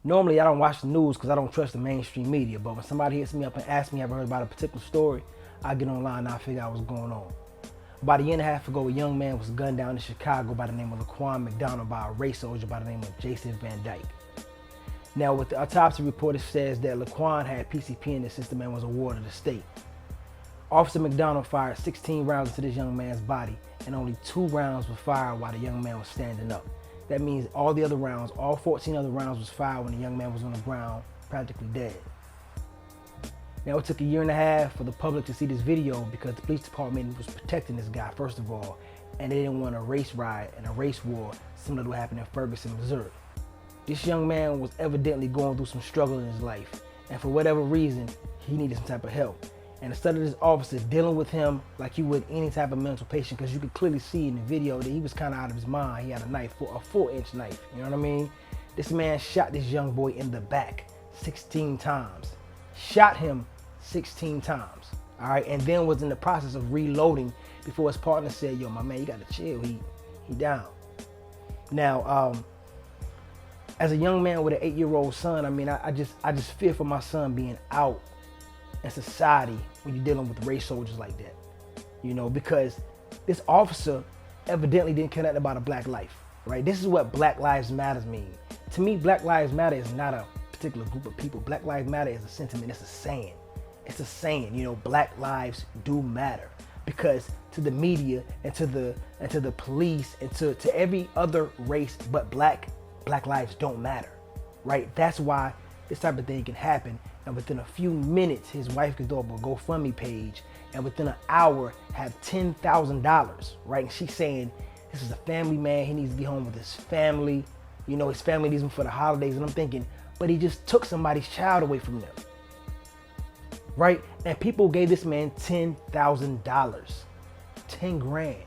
Normally, I don't watch the news because I don't trust the mainstream media. But when somebody hits me up and asks me, have I heard about a particular story, I get online and I figure out what's going on. About a year and a half ago, a young man was gunned down in Chicago by the name of Laquan McDonald by a race soldier by the name of Jason Van Dyke. Now, with the autopsy report, it says that Laquan had PCP in his system and was a ward of the state. Officer McDonald fired 16 rounds into this young man's body, and only 2 rounds were fired while the young man was standing up. That means all the other rounds, all 14 other rounds was fired when the young man was on the ground, practically dead. Now, it took a year and a half for the public to see this video because the police department was protecting this guy, first of all, and they didn't want a race riot and a race war similar to what happened in Ferguson, Missouri. This young man was evidently going through some struggle in his life, and for whatever reason, he needed some type of help. And instead of this officer dealing with him like you would any type of mental patient, because you could clearly see in the video that he was kind of out of his mind. He had a knife, a 4-inch knife, you know what I mean? This man shot this young boy in the back 16 times. Shot him 16 times, all right? And then was in the process of reloading before his partner said, yo, my man, you gotta chill, he down. Now, as a young man with an 8-year-old son, I mean, I just fear for my son being out in society when you're dealing with race soldiers like that, you know, because this officer evidently didn't care nothing about a black life, right? This is what Black Lives Matter mean. To me, Black Lives Matter is not a particular group of people. Black Lives Matter is a sentiment, it's a saying. It's a saying, you know, black lives do matter, because to the media and to the police and to every other race but black lives don't matter, right? That's why this type of thing can happen. And within a few minutes, his wife could throw up a GoFundMe page, and within an hour have $10,000, right? And she's saying, this is a family man, he needs to be home with his family. You know, his family needs him for the holidays. And I'm thinking, but he just took somebody's child away from them, right? And people gave this man $10,000, 10 grand.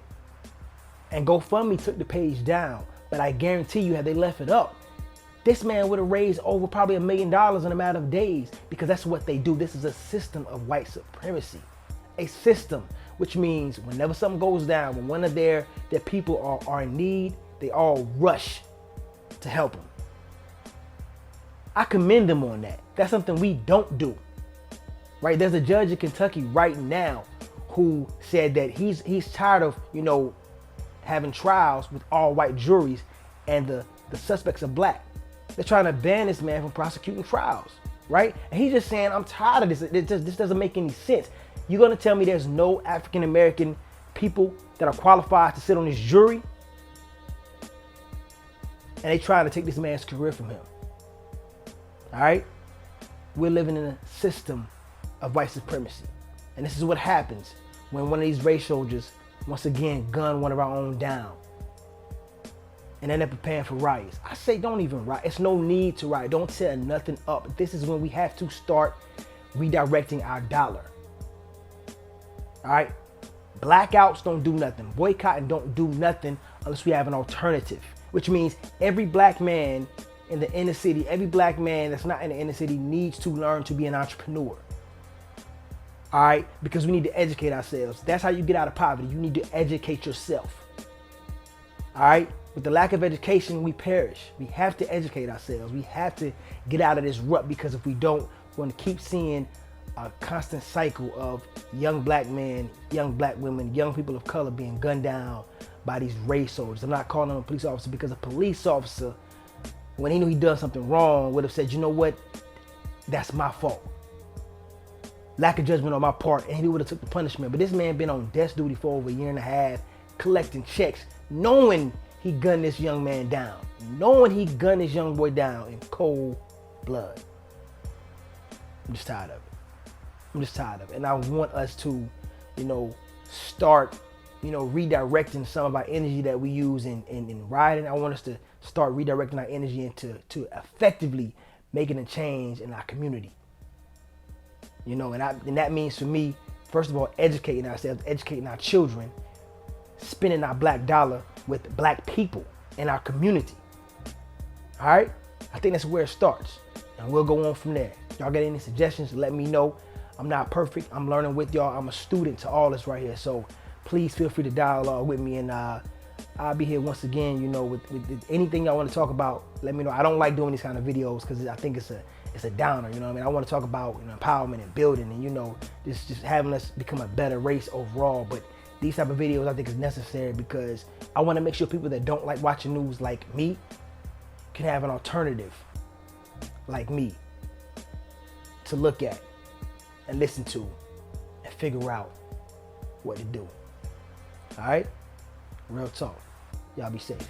And GoFundMe took the page down. But I guarantee you, had they left it up, this man would have raised over probably $1 million in a matter of days, because that's what they do. This is a system of white supremacy. A system, which means whenever something goes down, when one of their people are in need, they all rush to help them. I commend them on that. That's something we don't do, right? There's a judge in Kentucky right now who said that he's tired of, you know, having trials with all white juries and the suspects are black. They're trying to ban this man from prosecuting trials, right? And he's just saying, I'm tired of this. This doesn't make any sense. You're gonna tell me there's no African American people that are qualified to sit on this jury? And they trying to take this man's career from him. All right? We're living in a system of white supremacy. And this is what happens when one of these race soldiers, once again, gun one of our own down. And then they're preparing for riots. I say don't even riot. It's no need to riot. Don't tear nothing up. This is when we have to start redirecting our dollar. All right? Blackouts don't do nothing. Boycotting don't do nothing unless we have an alternative. Which means every black man in the inner city, every black man that's not in the inner city needs to learn to be an entrepreneur. All right? Because we need to educate ourselves. That's how you get out of poverty. You need to educate yourself. All right? With the lack of education, we perish. We have to educate ourselves. We have to get out of this rut, because if we don't, we're going to keep seeing a constant cycle of young black men, young black women, young people of color being gunned down by these race soldiers. I'm not calling them a police officer, because a police officer, when he knew he done something wrong, would have said, you know what, that's my fault. Lack of judgment on my part, and he would have took the punishment. But this man been on desk duty for over a year and a half, collecting checks, knowing he gunned this young man down, knowing he gunned this young boy down in cold blood. I'm just tired of it. I'm just tired of it. And I want us to, you know, start, you know, redirecting some of our energy that we use in rioting. I want us to start redirecting our energy into effectively making a change in our community. You know, and that means for me, first of all, educating ourselves, educating our children, spending our black dollar with black people in our community. All right? I think that's where it starts. And we'll go on from there. Y'all got any suggestions? Let me know. I'm not perfect. I'm learning with y'all. I'm a student to all this right here. So please feel free to dialogue with me and I'll be here once again, you know, with anything y'all want to talk about. Let me know. I don't like doing these kind of videos because I think it's a downer, you know what I mean? I want to talk about, you know, empowerment and building and, you know, just having us become a better race overall. But these type of videos I think is necessary because I want to make sure people that don't like watching news like me can have an alternative like me to look at and listen to and figure out what to do. All right? Real talk. Y'all be safe.